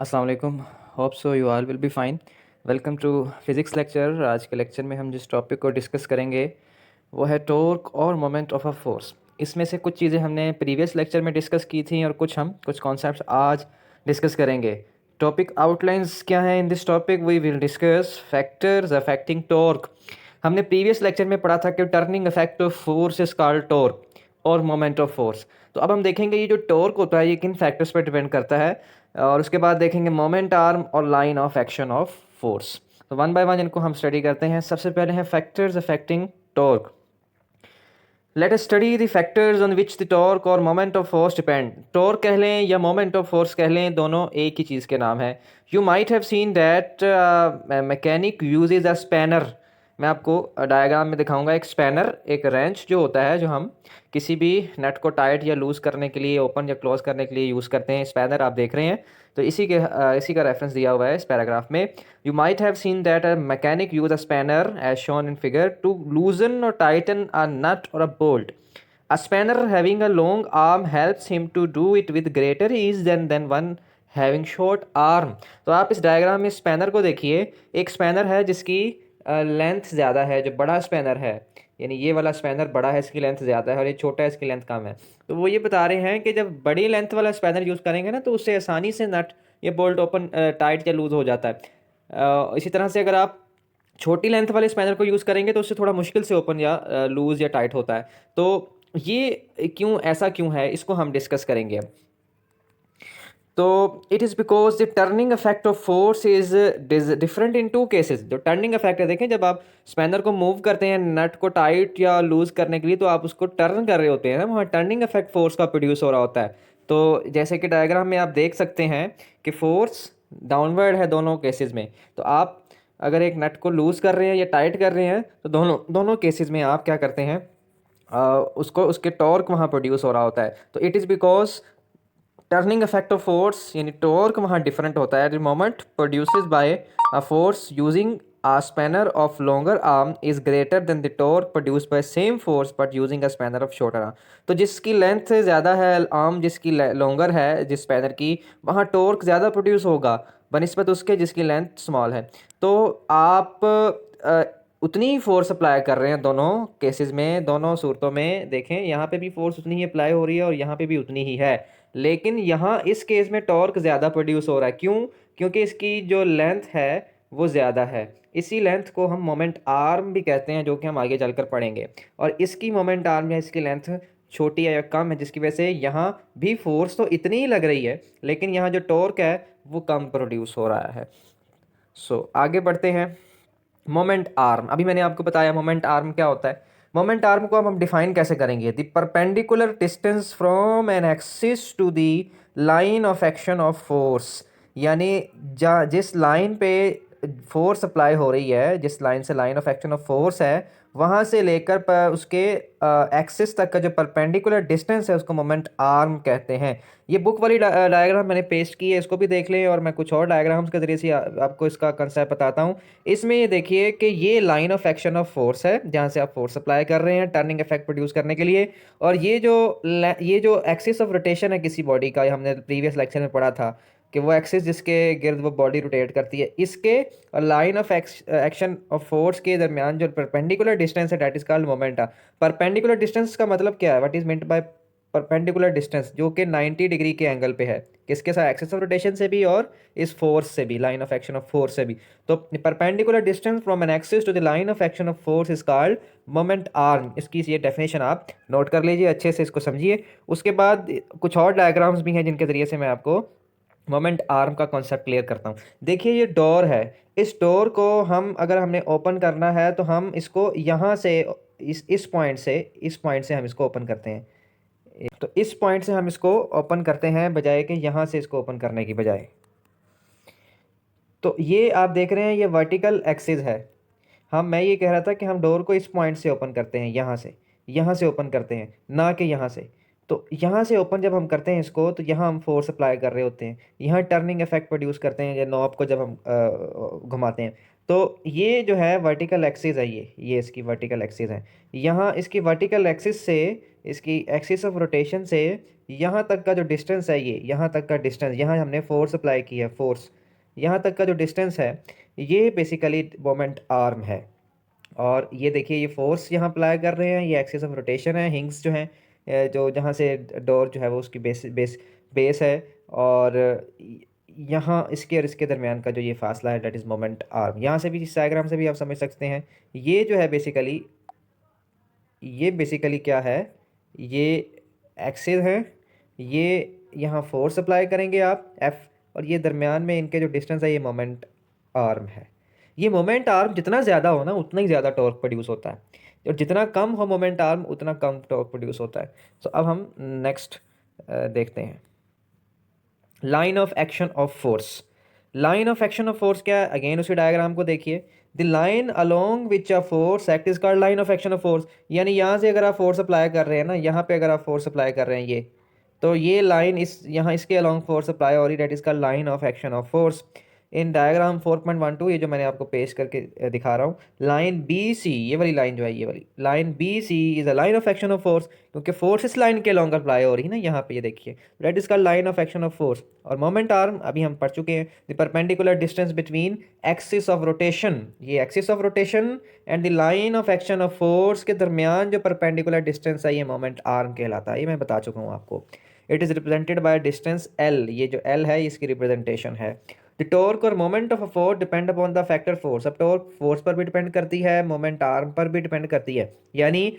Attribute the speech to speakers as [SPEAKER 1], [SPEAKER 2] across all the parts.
[SPEAKER 1] अस्सलाम वालेकुम। Hope so you all will be fine. Welcome to physics lecture. आज के लेक्चर में हम जिस टॉपिक को डिस्कस करेंगे वो है टॉर्क और मोमेंट ऑफ अ फोर्स। इसमें से कुछ चीज़ें हमने प्रीवियस लेक्चर में डिस्कस की थी और कुछ कॉन्सेप्ट्स आज डिस्कस करेंगे। टॉपिक आउटलाइंस क्या है? In this topic we will discuss factors affecting torque. हमने प्रीवियस लेक्चर में पढ़ा था कि turning effect of force is called torque और मोमेंट ऑफ फोर्स। तो अब हम देखेंगे ये जो टॉर्क होता है ये किन फैक्टर्स पर डिपेंड करता है, और उसके बाद देखेंगे मोमेंट आर्म और line of action of force. तो वन बाय वन इनको हम स्टडी करते हैं। सबसे पहले है factors affecting torque. Let us study the factors on which the torque और moment of force depend. Torque कह लें या मोमेंट ऑफ फोर्स कह लें, दोनों एक ही चीज़ के नाम है। You might have seen that mechanic usage a spanner. मैं आपको डायग्राम में दिखाऊंगा। एक स्पैनर, एक रेंच जो होता है, जो हम किसी भी नट को टाइट या लूज़ करने के लिए, ओपन या क्लोज करने के लिए यूज़ करते हैं। स्पैनर आप देख रहे हैं, तो इसी का रेफरेंस दिया हुआ है इस पैराग्राफ में। You might have seen that a mechanic use a spanner as shown in figure to loosen or tighten a nut or a bolt. A spanner having a long arm helps him to do it with greater ease than one having short arm. तो आप इस diagram में spanner को देखिए। एक spanner है जिसकी length ज़्यादा है, जो बड़ा स्पैनर है, यानी ये वाला स्पैनर बड़ा है, इसकी लेंथ ज़्यादा है, और ये छोटा है, इसकी लेंथ कम है। तो वो ये बता रहे हैं कि जब बड़ी लेंथ वाला स्पैनर यूज़ करेंगे ना, तो उससे आसानी से नट ये बोल्ट ओपन टाइट या लूज़ हो जाता है। इसी तरह से अगर आप छोटी लेंथ वाले स्पैनर को यूज़ करेंगे तो उससे थोड़ा मुश्किल से ओपन या लूज़ या टाइट होता है। तो ये ऐसा क्यों है, इसको हम डिस्कस करेंगे अब। तो it is because the turning effect of force is different in two cases. जो टर्निंग इफेक्ट है, देखें, जब आप स्पैनर को मूव करते हैं नट को टाइट या लूज करने के लिए, तो आप उसको टर्न कर रहे होते हैं ना, वहाँ टर्निंग इफेक्ट फोर्स का प्रोड्यूस हो रहा होता है। तो जैसे कि डायग्राम में आप देख सकते हैं कि फोर्स डाउनवर्ड है दोनों केसेस में। तो आप अगर एक नट को लूज कर रहे हैं या टाइट कर रहे हैं, तो दोनों दोनों केसेस में आप क्या करते हैं, उसको उसके टॉर्क वहाँ प्रोड्यूस हो रहा होता है। तो it is because turning effect of force यानी टॉर्क वहाँ डिफरेंट होता है। The moment produces bye a force using a spanner of longer arm is greater than the torque produced by same force but using a spanner of shorter arm. तो जिसकी length ज़्यादा है, arm जिसकी longer है, जिस spanner की, वहाँ torque ज़्यादा प्रोड्यूस होगा बनिस्बत उसके जिसकी लेंथ स्मॉल है। तो आप उतनी ही फोर्स अप्लाई कर रहे हैं दोनों केसेस में, दोनों सूरतों में। देखें, यहाँ पे भी फोर्स उतनी ही अप्लाई हो रही है और यहाँ पे भी उतनी ही है, लेकिन यहाँ इस केस में टॉर्क ज़्यादा प्रोड्यूस हो रहा है। क्यों? क्योंकि इसकी जो लेंथ है वो ज़्यादा है। इसी लेंथ को हम मोमेंट आर्म भी कहते हैं, जो कि हम आगे चलकर पढ़ेंगे। और इसकी मोमेंट आर्म या इसकी लेंथ छोटी है या कम है, जिसकी वजह से यहाँ भी फोर्स तो इतनी ही लग रही है, लेकिन यहाँ जो टॉर्क है वो कम प्रोड्यूस हो रहा है। आगे बढ़ते हैं। मोमेंट आर्म, अभी मैंने आपको बताया मोमेंट आर्म क्या होता है। मोमेंट आर्म को अब हम डिफाइन कैसे करेंगे? The perpendicular distance from an axis to the line of action of force. यानी जिस लाइन पे फोर्स अप्लाई हो रही है, जिस लाइन से line of action of force है, वहाँ से लेकर उसके एक्सिस तक का जो परपेंडिकुलर डिस्टेंस है उसको मोमेंट आर्म कहते हैं। ये बुक वाली डायग्राम मैंने पेस्ट की है, इसको भी देख लें, और मैं कुछ और डायग्राम्स के जरिए से आपको इसका कंसेप्ट बताता हूँ। इसमें ये देखिए कि ये line of action of force है, जहाँ से आप फोर्स अप्लाई कर रहे हैं टर्निंग इफेक्ट प्रोड्यूस करने के लिए। और ये जो एक्सिस ऑफ रोटेशन है किसी बॉडी का, हमने प्रीवियस लेक्चर में पढ़ा था कि वो एक्सिस जिसके गिर्द वो बॉडी रोटेट करती है, इसके और line of action of force के दरमियान जो परपेंडिकुलर डिस्टेंस है, that is called moment. Perpendicular distance का मतलब क्या है? What is meant by perpendicular distance? जो कि 90 डिग्री के एंगल पे है, किसके साथ? एक्सिस ऑफ रोटेशन से भी और इस फोर्स से भी, line of action of force से भी। तो perpendicular distance from an axis to the line of action of force is called moment arm. इसकी ये डेफिनेशन आप नोट कर लीजिए, अच्छे से इसको समझिए। उसके बाद कुछ और डायग्राम्स भी हैं जिनके जरिए से मैं आपको मोमेंट आर्म का कॉन्सेप्ट क्लियर करता हूँ। देखिए, ये डोर है। इस डोर को हम अगर हमने ओपन करना है तो हम इसको यहाँ से इस पॉइंट से हम इसको ओपन करते हैं। तो इस पॉइंट से हम इसको ओपन करते हैं, बजाय कि यहाँ से इसको ओपन करने की बजाय। तो ये आप देख रहे हैं, ये वर्टिकल एक्सिस है। मैं ये कह रहा था कि हम डोर को इस पॉइंट से ओपन करते हैं, यहाँ से ओपन करते हैं, ना कि यहाँ से। तो यहाँ से ओपन जब हम करते हैं इसको, तो यहाँ हम फोर्स अप्लाई कर रहे होते हैं, यहाँ टर्निंग इफेक्ट प्रोड्यूस करते हैं, या नॉब को जब हम घुमाते हैं। तो ये जो है वर्टिकल एक्सिस है, ये इसकी वर्टिकल एक्सिस है। यहाँ इसकी वर्टिकल एक्सिस से, इसकी एक्सिस ऑफ रोटेशन से यहाँ तक का जो डिस्टेंस है, ये यहाँ तक का डिस्टेंस, यहाँ हमने फोर्स अप्लाई की है, फोर्स यहाँ तक का जो डिस्टेंस है, ये बेसिकली मोमेंट आर्म है। और ये देखिए ये फोर्स यहाँ अप्लाई कर रहे हैं, ये एक्सिस ऑफ रोटेशन है, हिंग्स जो हैं, जो जहाँ से डोर जो है वो उसकी बेस है। और यहाँ इसके और इसके दरमियान का जो ये फासला है, डेट इज़ मोमेंट आर्म। यहाँ से भी, इस डायग्राम से भी आप समझ सकते हैं, ये जो है बेसिकली, ये बेसिकली क्या है, ये एक्सिस है, ये यहाँ फोर्स अप्लाई करेंगे आप एफ, और ये दरमियान में इनके जो डिस्टेंस है, ये मोमेंट आर्म है। ये मोमेंट आर्म जितना ज़्यादा हो ना, उतना ही ज़्यादा टॉर्क प्रोड्यूस होता है, और जितना कम हो मोमेंट आर्म, उतना कम टॉर्क प्रोड्यूस होता है। तो अब हम नेक्स्ट देखते हैं, line of action of force. Line of action of force क्या है, अगेन उसी डायग्राम को देखिए। The line along which a force act is called line of action of force. यानी यहाँ से अगर आप फोर्स अप्लाई कर रहे हैं ना, यहाँ पे अगर आप फोर्स अप्लाई कर रहे हैं, ये तो ये लाइन इस यहाँ इसके अलोंग फोर्स अप्लाई हो रही, that is called line of action of force. In diagram 4.12, ये जो मैंने आपको पेश करके दिखा रहा हूँ, लाइन बी सी, ये वाली लाइन जो है, ये वाली line B C is a line of action of force, क्योंकि फोर्स इस लाइन के लॉन्ग अप्लाई हो रही है ना, यहाँ पे ये देखिए, that is called line of action of force. और मोमेंट आर्म अभी हम पढ़ चुके हैं, the perpendicular distance between axis of rotation, ये axis of rotation and the line of action of force के दरमियान जो परपेंडिकुलर डिस्टेंस है, ये मोमेंट आर्म कहलाता है। ये मैं बता चुका हूँ आपको। It is represented by distance L, ये जो एल है इसकी रिप्रेजेंटेशन है। द टॉर्क और moment of a force depend upon the factor force. अब टॉर्क फोर्स पर भी डिपेंड करती है, मोमेंट आर्म पर भी डिपेंड करती है। यानी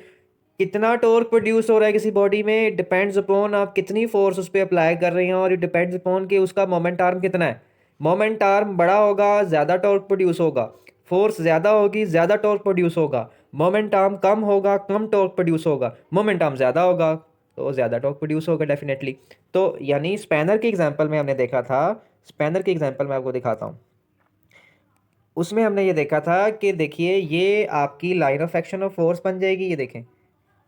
[SPEAKER 1] कितना टॉर्क प्रोड्यूस हो रहा है किसी बॉडी में, डिपेंड्स अपॉन आप कितनी फोर्स उस पर अप्लाई कर रहे हैं, और ये डिपेंड्स अपॉन कि उसका मोमेंट आर्म कितना है। मोमेंट आर्म बड़ा होगा, ज़्यादा टॉर्क प्रोड्यूस होगा। फोर्स ज़्यादा होगी, ज़्यादा टॉर्क प्रोड्यूस होगा। मोमेंट आर्म कम होगा, कम टॉर्क प्रोड्यूस होगा। मोमेंट आर्म ज़्यादा होगा तो ज़्यादा टॉर्क प्रोड्यूस होगा डेफिनेटली। तो यानी स्पैनर के एग्जाम्पल में हमने देखा था, स्पैनर के एग्जाम्पल में आपको दिखाता हूँ, उसमें हमने ये देखा था कि देखिए ये आपकी line of action of force बन जाएगी, ये देखें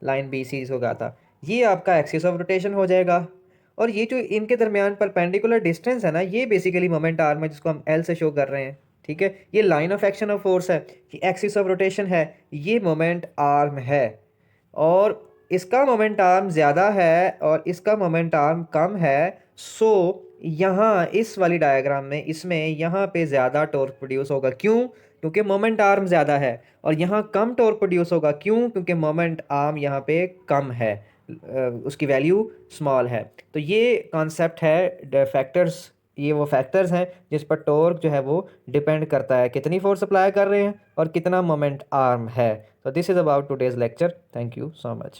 [SPEAKER 1] लाइन बी सी को कहा था, ये आपका एक्सिस ऑफ रोटेशन हो जाएगा। और ये जो इनके दरमियान परपेंडिकुलर डिस्टेंस है ना, ये बेसिकली मोमेंट आर्म है, जिसको हम एल से शो कर रहे हैं। ठीक है, ये line of action of force है, ये एक्सिस ऑफ रोटेशन है, ये मोमेंट आर्म है। और इसका मोमेंट आर्म ज़्यादा है और इसका मोमेंट आर्म कम है। सो यहाँ इस वाली डायग्राम में, इसमें यहाँ पे ज़्यादा टॉर्क प्रोड्यूस होगा। क्यों? क्योंकि मोमेंट आर्म ज़्यादा है। और यहाँ कम टॉर्क प्रोड्यूस होगा। क्यों? क्योंकि मोमेंट आर्म यहाँ पे कम है, उसकी वैल्यू स्मॉल है। तो ये कॉन्सेप्ट है फैक्टर्स, ये वो फैक्टर्स हैं जिस पर टॉर्क जो है वो डिपेंड करता है, कितनी फोर्स अप्लाई कर रहे हैं और कितना मोमेंट आर्म है। So this is about today's lecture. Thank you so much.